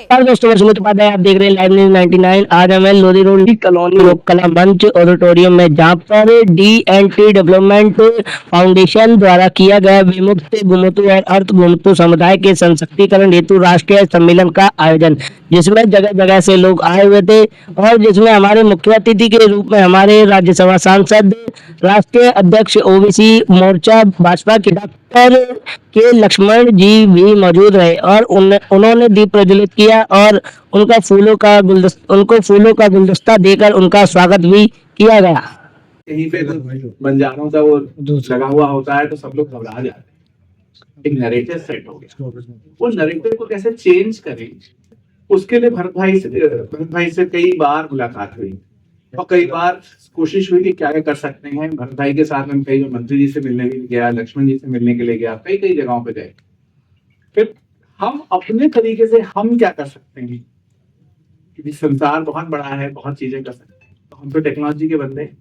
नमस्कार दोस्तों, मैं सुमित उपाध्याय, आप देख रहे हैं लाइव न्यूज 99। आज हमें लोधी रोड की कॉलोनी लोक कला मंच ऑडिटोरियम में, जहां पर डी&टी डेवलपमेंट फाउंडेशन द्वारा किया गया विमुक्त घुमतु और अर्ध घुमतु समुदाय के सशक्तिकरण हेतु राष्ट्रीय सम्मेलन का आयोजन, जिसमें जगह जगह से लोग आए हुए थे और जिसमें हमारे मुख्य अतिथि के रूप में हमारे राज्यसभा सांसद, राष्ट्रीय अध्यक्ष ओबीसी मोर्चा भाजपा के डॉक्टर के लक्ष्मण जी भी मौजूद रहे और उन्होंने दीप प्रज्वलित किया और उनको फूलों का गुलदस्ता देकर उनका स्वागत भी किया गया। कहीं पे बंजारों का वो लगा हुआ होता है तो सब लोग घबरा जाते हैं। एक नैरेटिव सेट हो गया, वो नैरेटिव को कैसे चेंज करें, उसके लिए भरत भाई से कई बार मुलाकात हुई और कई बार कोशिश हुई कि क्या कर सकते हैं। भरत भाई के साथ में कई मंत्री जी से मिलने भी गया, लक्ष्मण जी से मिलने के लिए गया, कई कई जगहों पे गए। फिर हम अपने तरीके से हम क्या कर सकते हैं, क्योंकि संसार बहुत बड़ा है, बहुत चीजें कर सकते हैं। तो हम तो टेक्नोलॉजी के बंदे हैं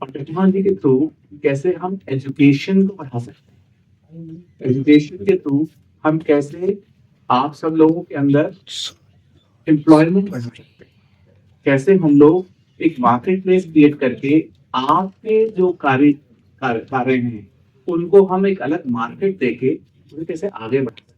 और टेक्नोलॉजी के थ्रू कैसे हम एजुकेशन को बढ़ा सकते हैं, एजुकेशन के थ्रू हम कैसे आप सब लोगों के अंदर एम्प्लॉयमेंट बढ़ा सकते हैं, कैसे हम लोग एक मार्केट प्लेस क्रिएट करके आपके जो कार्य हैं उनको हम एक अलग मार्केट देके उन्हें कैसे आगे बढ़ा सकते हैं।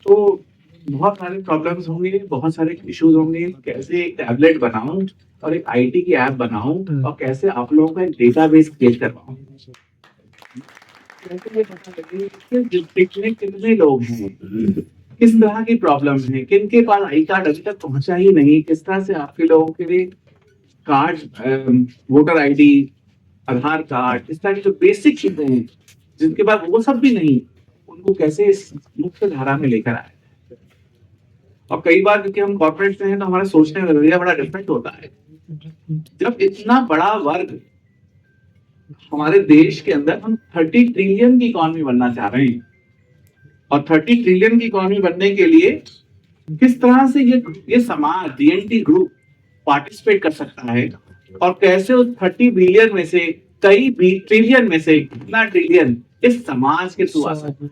तो बहुत सारे प्रॉब्लम्स होंगे, बहुत सारे इश्यूज होंगे। कैसे एक टैबलेट बनाऊं और एक आईटी की ऐप बनाऊं और कैसे आप लोगों का एक डेटाबेस क्रिएट करवाऊं, कैसे ये पता लगे कि कितने लोग हैं, किस तरह की प्रॉब्लम है, किन के पास आई कार्ड अभी तक पहुंचा ही नहीं, किस तरह से आपके लोगों के लिए कार्ड, वोटर आईडी, आधार कार्ड, इस तरह की जो बेसिक चीजें हैं जिनके पास वो सब भी नहीं, उनको कैसे इस मुख्य धारा में लेकर आए। और कई बार क्योंकि हम कॉर्पोरेट में हैं तो हमारा सोचने का नजरिया बड़ा डिफरेंट होता है। जब इतना बड़ा वर्ग हमारे देश के अंदर, हम 30 ट्रिलियन की इकोनॉमी बनना चाह रहे हैं और 30 ट्रिलियन की इकोनॉमी बनने के लिए किस तरह से ये समाज डी&टी ग्रुप पार्टिसिपेट कर सकता है और कैसे उस 30 बिलियन में से कई ट्रिलियन में से कितना ट्रिलियन इस समाज के थ्रू आ सकता है,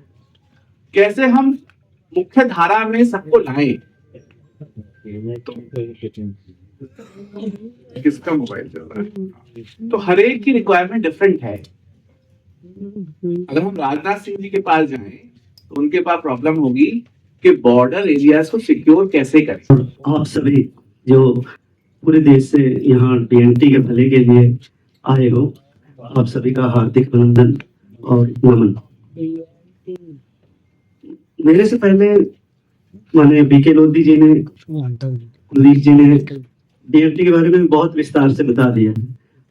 कैसे हम मुख्य धारा में सबको लाएं। किसका मोबाइल चल रहा है? तो हर एक की रिक्वायरमेंट डिफरेंट है। अगर हम राजनाथ सिंह जी के पास जाएं तो उनके पास प्रॉब्लम होगी कि बॉर्डर एरियाज को सिक्योर कैसे करें। आप सभी जो पूरे देश से यहाँ डी&टी के भले के लिए आए हो, आप सभी का हार्दिक अभिनंदन और नमन। मेरे से पहले माने बीके लोधी जी ने, कुलदीप जी ने डी&टी के बारे में बहुत विस्तार से बता दिया।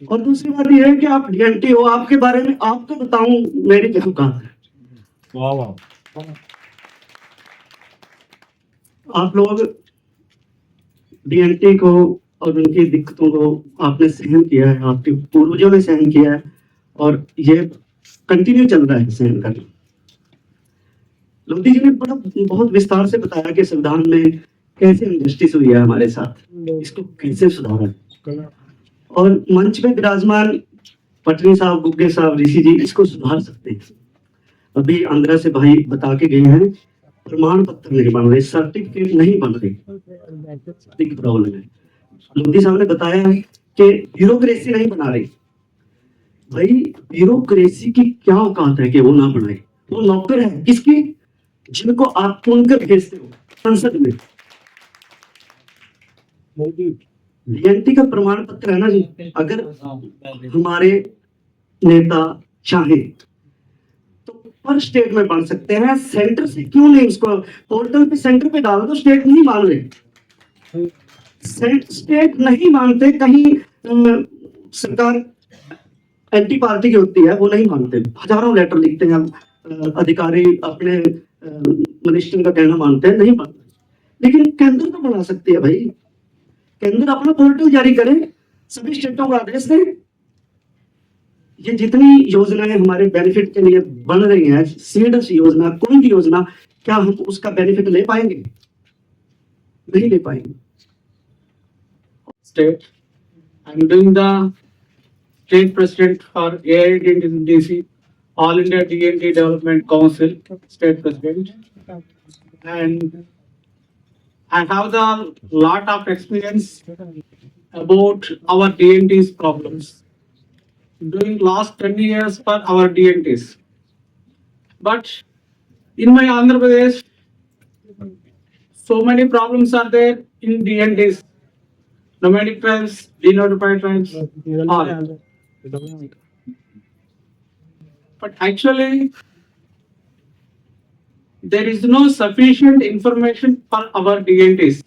और दूसरी बात यह है कि आप डी&टी हो, आपके बारे में आपको बताऊं मेरी क्या औकात है। आप लोग डी&टी को और उनकी दिक्कतों को आपने सहन किया है, आपके पूर्वजों ने सहन किया है और ये कंटिन्यू चल रहा है सहन करना। लोधी जी ने बहुत विस्तार से बताया कि संविधान में कैसे इनजस्टिस हुई है हमारे साथ, इसको कैसे सुधारा, और मंच में विराजमान पटनी साहब, गुग्गे साहब, ऋषि जी इसको सुधार सकते हैं। अभी आंध्रा से भाई बता के गए हैं, प्रमाण पत्र नहीं बन रहे, सर्टिफिकेट नहीं बन रहे, बिग प्रॉब्लम है। लोधी साहब ने बताया है कि ब्यूरोक्रेसी नहीं बना रही। भाई ब्यूरोक्रेसी की क्या औकात है कि वो ना बनाए? वो नौकर है किसकी? जिनको आप चुनकर भेजते हो संसद में। डी&टी का प्रमाण पत्र है ना जी, अगर हमारे नेता चाहे तो पर स्टेट में बन सकते हैं, सेंटर से क्यों नहीं? उसको पोर्टल पे सेंटर पे डालो तो स्टेट नहीं मान रहे, स्टेट नहीं मानते। कहीं सरकार एंटी पार्टी की होती है, वो नहीं मानते, हजारों लेटर लिखते हैं, अधिकारी अपने मिनिस्टर का कहना मानते हैं, नहीं मानते। लेकिन केंद्र तो बना सकती है भाई, केंद्र अपना पोर्टल जारी करे, सभी स्टेटों को आदेश दे। ये जितनी योजनाएं हमारे बेनिफिट के लिए बन रही हैं, सीडस योजना, कोई भी योजना, क्या हम उसका बेनिफिट ले पाएंगे? नहीं ले पाएंगे। State, I'm doing the state president for AIDC, All India D&T Development Council, state president. and I have the lot of experience about our DNT's problems. Doing last 10 years for our DNTs. But in my Andhra Pradesh, so many problems are there in DNTs. Nomadic tribes, denotified tribes, all. But actually, there is no sufficient information for our DNTs.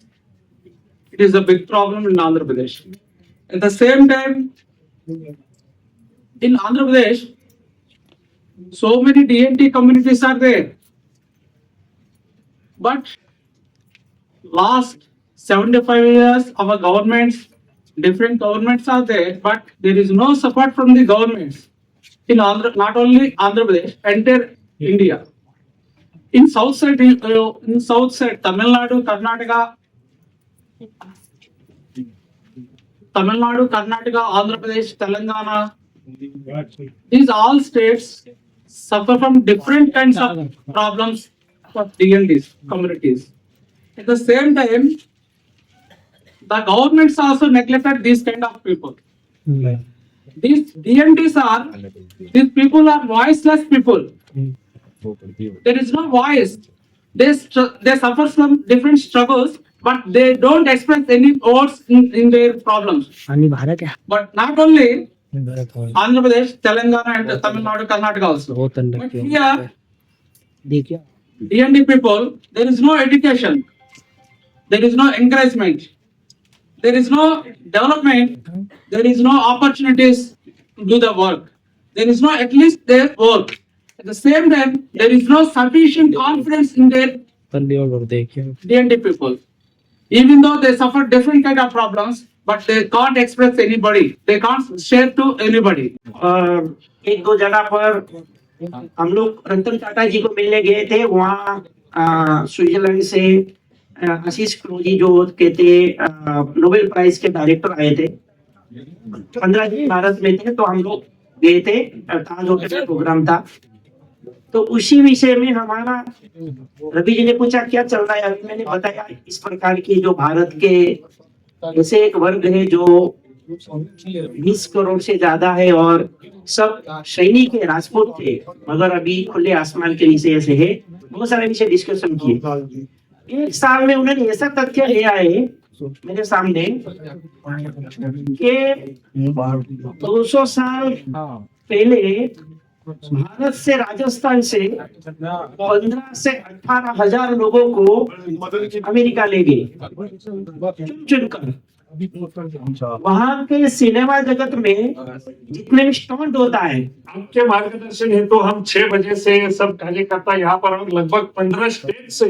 It is a big problem in Andhra Pradesh. At the same time, in Andhra Pradesh, so many DNT communities are there. But last 75 years, our governments, different governments are there, but there is no support from the governments in Andhra, not only Andhra Pradesh, entire India. In south side, Tamil Nadu, Karnataka, Andhra Pradesh, Telangana, these all states suffer from different kinds of problems for DNDs communities. At the same time, the governments also neglected these kind of people. These these people are voiceless people. There is no voice. They suffer from different struggles, but they don't express any words in their problems. But not only Andhra Pradesh, Telangana, and Tamil Nadu, Karnataka also. But here, DND people, there is no education, there is no encouragement, there is no development, there is no opportunities to do the work. There is no at least their work. At the same time, there is no sufficient confidence in their DND people. Even though they suffer different kind of problems, but they can't express anybody. They can't share to anybody. एक दो जगह पर हम लोग रतन टाटा जी को मिलने गए थे। वहाँ स्विट्जरलैंड से आशीष क्रोजी जो कहते नोबेल प्राइज के डायरेक्टर आए थे। 15 दिन भारत में थे, तो हम लोग गए थे, ताज होटल का प्रोग्राम था। तो उसी विषय में हमारा रवि जी ने पूछा क्या चल रहा है। अभी मैंने बताया इस प्रकार की जो भारत के ऐसे एक वर्ग है जो 20 करोड़ से ज्यादा है और सब सैनिक है, राजपूत थे, मगर अभी खुले आसमान के नीचे ऐसे है। बहुत सारे विषय डिस्कशन किए। एक साल में उन्होंने ऐसा तथ्य ले आए मेरे सामने कि 200 साल पहले भारत से राजस्थान से 15 से 18 हजार लोगों को अमेरिका ले गए चुन चुनकर। वहां के सिनेमा जगत में जितने भी स्टंट होता है, आपके मार्गदर्शन हेतु हम 6 बजे से सब कार्यकर्ता यहाँ पर लगभग 15 स्टेट से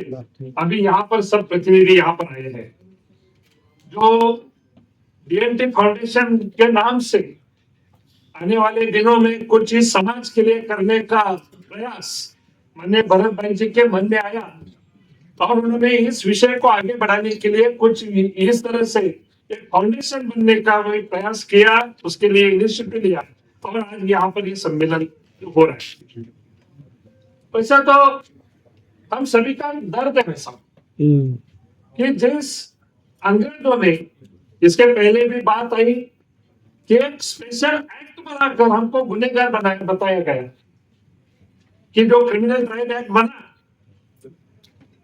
अभी यहाँ पर सब प्रतिनिधि यहाँ पर आए हैं। जो डीएनटी फाउंडेशन के नाम से आने वाले दिनों में कुछ इस समाज के लिए करने का प्रयास माननीय भरत भाई जी के मन में आया और उन्होंने इस विषय को आगे बढ़ाने के लिए कुछ इस तरह से एक फाउंडेशन बनने का प्रयास किया, उसके लिए इनिशिएटिव लिया और आज यहाँ पर ये सम्मेलन हो रहा है। वैसा तो हम सभी का दर्द है वैसा कि जिस अंग्रेजों ने, इसके पहले भी बात आई कि एक स्पेशल एक्ट बनाकर हमको गुनहगार बताया गया कि जो क्रिमिनल ट्रायल एक्ट बना।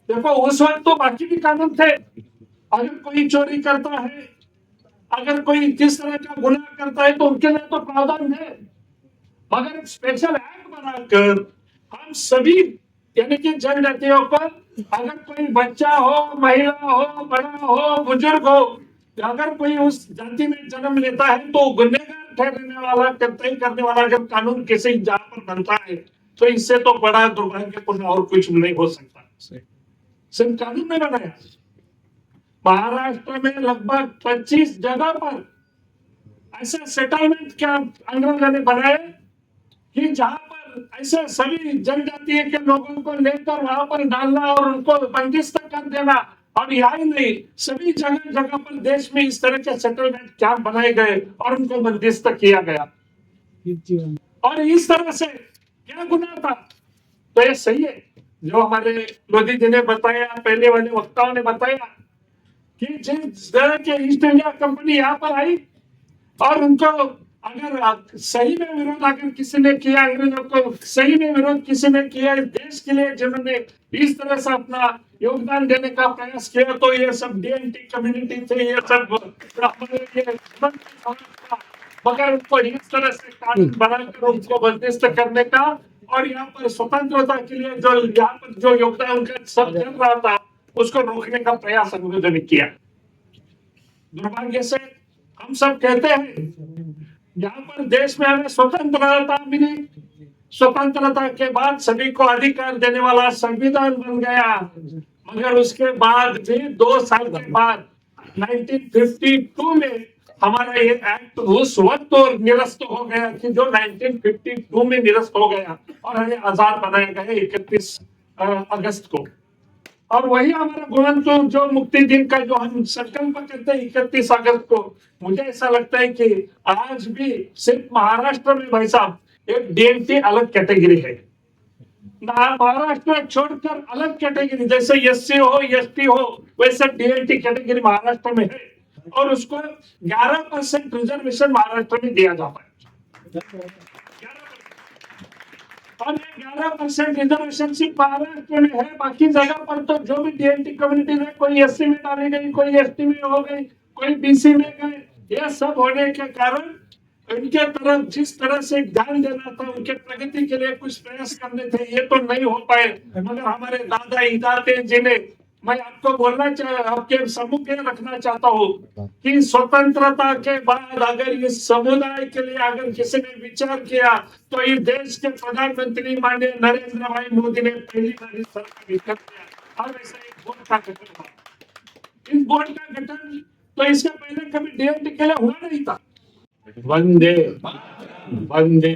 देखो उस वक्त तो बाकी भी कानून थे, अगर कोई चोरी करता है, अगर कोई किस तरह का गुनाह करता है तो उनके लिए तो प्रावधान है, मगर स्पेशल एक्ट बनाकर हम सभी यानी कि जनजातियों पर अगर कोई बच्चा हो, महिला हो, बड़ा हो, बुजुर्ग हो, अगर कोई उस जाति में जन्म लेता है तो गुनहगार ठहरने वाला, कत्ल करने वाला अगर कानून किसी जगह पर बनता है तो इससे तो बड़ा दुर्भाग्यपूर्ण और कुछ नहीं हो सकता। सिर्फ कानून में बनाया। महाराष्ट्र में लगभग 25 जगह पर ऐसे सेटलमेंट कैंप अंग्रेजों ने बनाए कि जहां पर ऐसे सभी जनजाति के लोगों को लेकर वहां पर डालना और उनको बंदिस्त कर देना। और यही नहीं, सभी जगह जगह पर देश में इस तरह के सेटलमेंट कैंप बनाए गए और उनको बंदिस्त किया गया। और इस तरह से क्या गुनाह था? तो ये सही है जो हमारे लोधी जी ने बताया, पहले वाले वक्ताओं ने बताया कि जिस तरह के ईस्ट इंडिया कंपनी यहाँ पर आई और उनको अगर सही में विरोध अगर किसी ने किया, अंग्रेजों को सही में विरोध किसी ने किया इस देश के लिए, जिन्होंने इस तरह से अपना योगदान देने का प्रयास किया, तो ये सब डीएनटी कम्युनिटी थे, ये सब हमारे लिए जीवन की समस्या, मगर उनको इस तरह से कानून बनाकर उनको बंदिस्त करने का और यहाँ पर स्वतंत्रता के लिए जो यहाँ पर जो योगदान उनका सब चल रहा था उसको रोकने का प्रयास अंग्रेजों ने किया। दुर्भाग्य से हम सब कहते हैं यहाँ पर देश में हमें स्वतंत्रता मिली, स्वतंत्रता के बाद सभी को अधिकार देने वाला संविधान बन गया, मगर उसके बाद भी 2 साल के बाद 1952 में हमारा ये एक्ट उस वक्त तो निरस्त हो गया कि जो 1952 में निरस्त हो गया और हमें आजाद बनाया गया 31 अगस्त को। और वही हमारा गुणंतु जो मुक्ति दिन का जो हम संकल्प करते हैं 31 अगस्त को, मुझे ऐसा लगता है कि आज भी सिर्फ महाराष्ट्र में भाई साहब एक डीएनटी अलग कैटेगरी है, महाराष्ट्र छोड़कर अलग कैटेगरी जैसे एससी हो एसटी हो वैसे डीएनटी कैटेगरी महाराष्ट्र में है और उसको 11% रिजर्वेशन महाराष्ट्र में दिया जाता है। और 11% रिजर्वेशन सिर्फ महाराष्ट्र में है, बाकी जगह पर तो जो भी डीएनटी कम्युनिटी है कोई एससी में डाली गई, कोई एसटी में हो गई, कोई बीसी में गए, यह सब होने के कारण उनके तरफ जिस तरह से ध्यान देना था, उनके प्रगति के लिए कुछ प्रयास करने थे, ये तो नहीं हो पाए। मगर हमारे दादा इदाते जी ने, मैं आपको बोलना आपके सम्मुख रखना चाहता हूँ कि स्वतंत्रता के बाद अगर इस समुदाय के लिए अगर किसी ने विचार किया तो इस देश के प्रधानमंत्री माननीय नरेंद्र भाई मोदी ने पहली बार इस तरह का विकल्प किया और ऐसा एक बोर्ड का गठन हुआ। इस बोर्ड का गठन तो इससे पहले कभी डीएनटी के लिए हुआ नहीं था। वंदे वंदे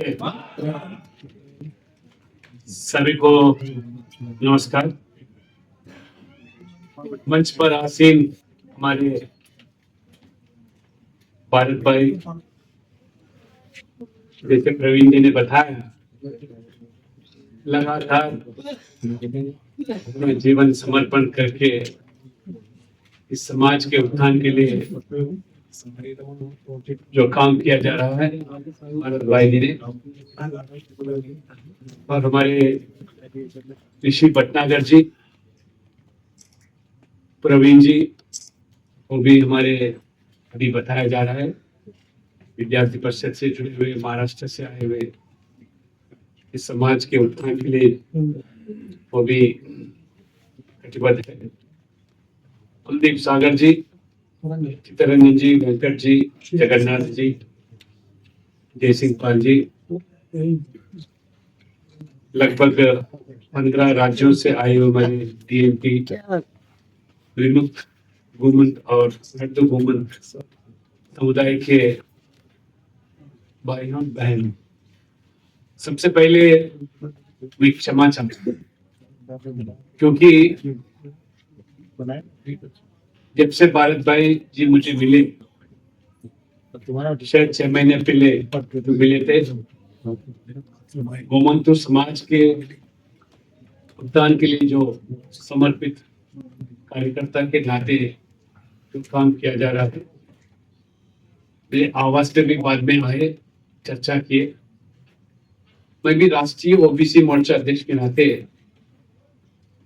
सभी को नमस्कार। मंच पर आसीन हमारे भारत भाई, जैसे प्रवीण जी ने बताया, लगातार अपना जीवन समर्पण करके इस समाज के उत्थान के लिए जो काम किया जा रहा है भारत भाई जी ने, और हमारे ऋषि भटनागर जी, प्रवीण जी को भी हमारे अभी बताया जा रहा है, विद्यार्थी परिषद से जुड़े हुए, महाराष्ट्र से आए हुए, इस समाज के उत्थान के लिए वो भी कटिबद्ध है। कुलदीप सागर जी, चित्तरंजन जी, वेंकट जी, जगन्नाथ जी, जयसिंह पाल जी, लगभग 15 राज्यों से आए हुए हमारे डीएमटी विमुक्त भूमंत और अर्ध भूमंत समुदाय के भाइयों बहन, सबसे पहले मैं क्षमा चाहता हूं क्योंकि जब से भारत भाई जी मुझे मिले, शायद 6 महीने पहले मिले थे, गोमंतु समाज के उत्थान के लिए जो समर्पित कार्यकर्ता के नाते जो काम किया जा रहा था, मेरे आवाज पे भी बाद में आए, चर्चा किए। मैं भी राष्ट्रीय ओबीसी मोर्चा अध्यक्ष के नाते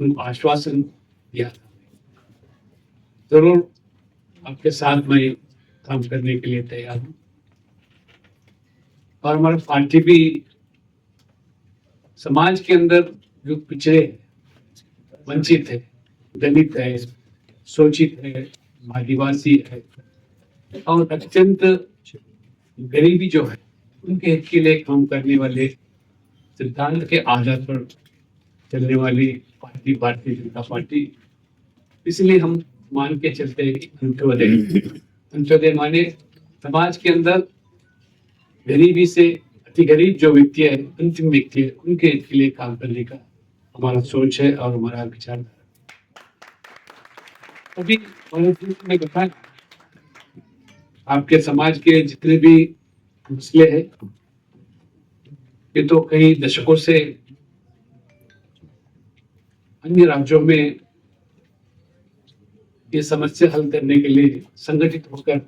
उनको आश्वासन दिया था, जरूर आपके साथ मैं काम करने के लिए तैयार हूँ। और हमारा पार्टी भी समाज के अंदर जो पिछड़े, वंचित है, दलित है, शोषित है, आदिवासी है और अत्यंत गरीबी जो है, उनके हित के लिए काम करने वाले, सिद्धांत के आधार पर चलने वाली पार्टी भारतीय जनता पार्टी। इसलिए हम मान के चलते हैं कि अंत्योदय माने समाज के अंदर गरीबी से अति गरीब जो व्यक्ति है, अंतिम व्यक्ति है, उनके हित के लिए काम करने का हमारा सोच है और हमारा विचार। अभी मैं बताया, आपके समाज के जितने भी मसले हैं, ये तो कई दशकों से अन्य राज्यों में ये समस्या हल करने के लिए संगठित होकर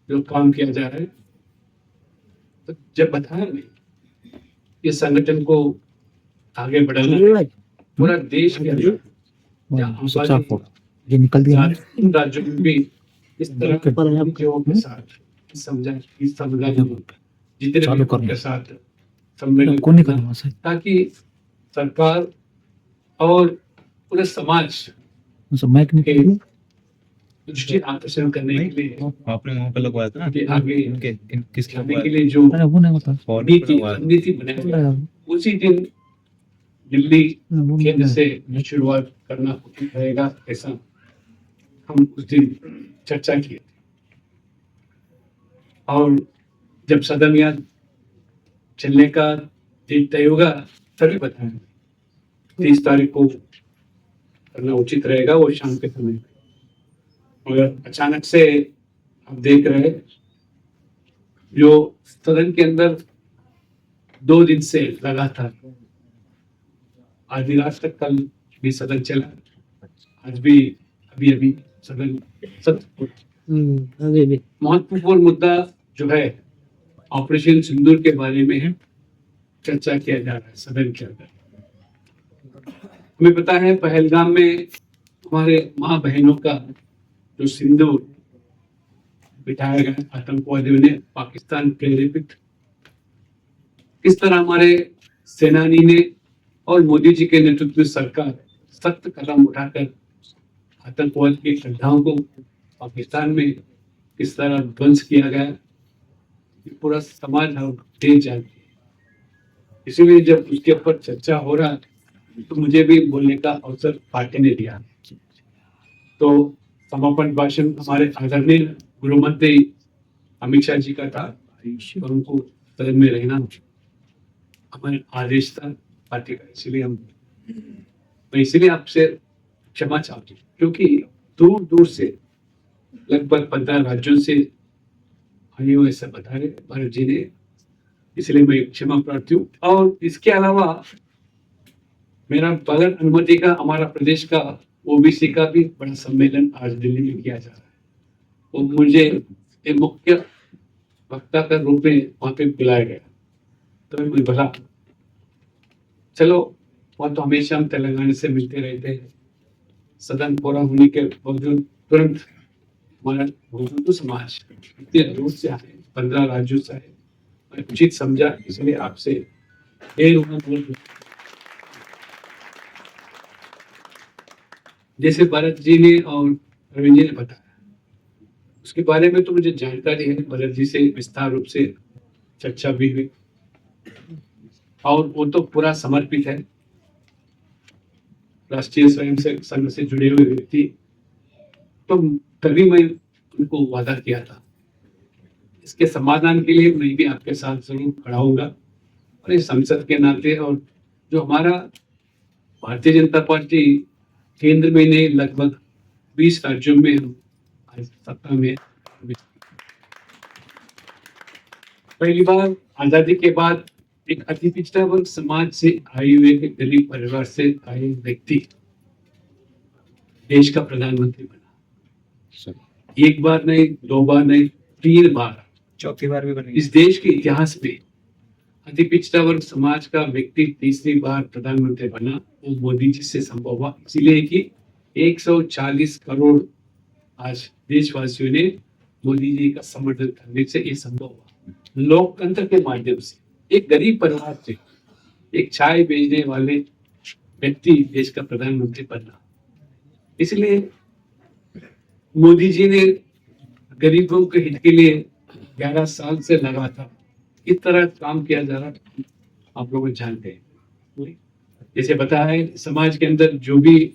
जो काम किया जा रहा है, तो जब बताया नहीं ये संगठन को आगे बढ़ाना है, पूरा देश के अंदर जहाँ आबादी ये निकल दिया इन राज्यों में भी इस तरह के लोगों के साथ समुदाय जितने भी लोगों के साथ सम्मेलन कौन निकल वहां से ताकि सरकार और पूरे समाज मैक के निकल दृष्टि आकर्षण करने के लिए आपने वहाँ पे लगवाया था ना कि आगे किसके जाने के लगवाया लिए जो अरे वो नहीं होता फॉर्म नीति लगवाया रणनीति बनाई अरे उसी दिन दिल्ली वो केंद्र नहीं। से शुरुआत करना उचित रहेगा, ऐसा हम उस दिन चर्चा किए थे। और जब सदन यहाँ चलने का दिन तय होगा तभी बताएंगे 30 तारीख को करना उचित रहेगा, वो शाम के समय पे। मगर अचानक से आप देख रहे हैं जो सदन के अंदर 2 दिन से लगातार आधी रात तक कल भी सदन चला, आज भी अभी अभी सदन अभी भी महत्वपूर्ण मुद्दा जो है ऑपरेशन सिंदूर के बारे में है, चर्चा किया जा रहा है सदन के अंदर। हमें पता है पहलगाम में हमारे माँ बहनों का जो सिंदूर बिठाया गया आतंकवादियों ने पाकिस्तान प्रेरित, किस तरह हमारे सेनानी ने और मोदी जी के नेतृत्व में सरकार सख्त कदम उठाकर आतंकवाद के गड्ढाओं को पाकिस्तान में किस तरह ध्वंस किया गया, ये पूरा समाज और देश जानती है। इसीलिए जब उसके ऊपर चर्चा हो रहा तो मुझे भी बोलने का अवसर पार्टी ने दिया। तो समापन भाषण हमारे आदरणीय गृह मंत्री अमित शाह जी का था और उनको सदन में रहना हमारे आदेश था पार्टी का, इसलिए मैं इसलिए आपसे क्षमा चाहती हूँ क्योंकि दूर दूर से लगभग 15 राज्यों से आए हुए ऐसा बता रहे भारत जी ने, इसलिए मैं क्षमा प्रार्थी हूँ। और इसके अलावा मेरा बगैर अनुमति का हमारा प्रदेश का ओबीसी का भी बड़ा सम्मेलन आज दिल्ली में किया जा रहा है, और मुझे एक मुख्य वक्ता का रूप में वहां पे बुलाया गया, तो मैं भला चलो वहां तो हमेशा हम तेलंगाना से मिलते रहते हैं, सदन पूरा होने के बावजूद तुरंत हमारा हिंदू समाज इतने दूर से आए, 15 राज्यों से आए, मैं उचित समझा, इसलिए आपसे जैसे भरत जी ने और रविंद्र जी ने बताया उसके बारे में तो मुझे जानकारी है, भरत जी से विस्तार रूप से चर्चा भी हुई और वो तो पूरा समर्पित है, राष्ट्रीय स्वयंसेवक संघ से जुड़े हुए व्यक्ति, तो तभी मैं उनको वादा किया था इसके समाधान के लिए मैं भी आपके साथ जरूर खड़ा होऊंगा। और इस संसद के नाते और जो हमारा भारतीय जनता पार्टी केंद्र में नहीं लगभग 20 राज्यों में हम आज सत्ता में, पहली बार आजादी के बाद एक अति पिछड़ा वर्ग समाज से आए हुए एक गरीब परिवार से आए व्यक्ति देश का प्रधानमंत्री बना। एक बार नहीं, 2 बार नहीं, 3 बार, चौथी बार भी बनी। इस देश के इतिहास में अति पिछड़ा वर्ग समाज का व्यक्ति तीसरी बार प्रधानमंत्री बना, वो मोदी जी से संभव हुआ, इसीलिए कि 140 करोड़ आज देशवासियों ने मोदी जी का समर्थन करने से ये संभव हुआ। लोकतंत्र के माध्यम से एक गरीब परिवार से एक चाय बेचने वाले व्यक्ति देश का प्रधानमंत्री बनना, इसलिए मोदी जी ने गरीबों के हित के लिए 11 साल से लगातार इस तरह काम किया जा रहा है, आप लोग जानते हैं। जैसे बताया है समाज के अंदर जो भी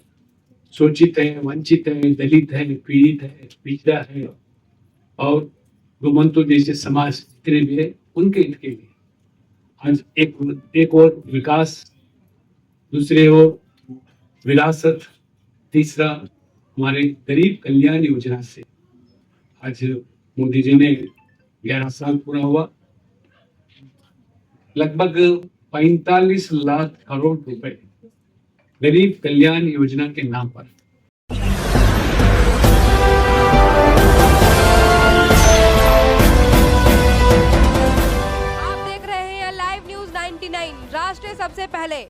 शोषित है, वंचित है, दलित है, पीड़ित है, पिछड़ा है और घुमंतु जैसे समाज जितने भी है उनके हित के लिए आज एक और विकास, दूसरे ओर विरासत, तीसरा हमारे गरीब कल्याण योजना से आज मोदी जी ने 11 साल पूरा हुआ, लगभग 45 लाख करोड़ रुपए गरीब कल्याण योजना के नाम पर। आप देख रहे हैं लाइव न्यूज 99 राष्ट्र सबसे पहले।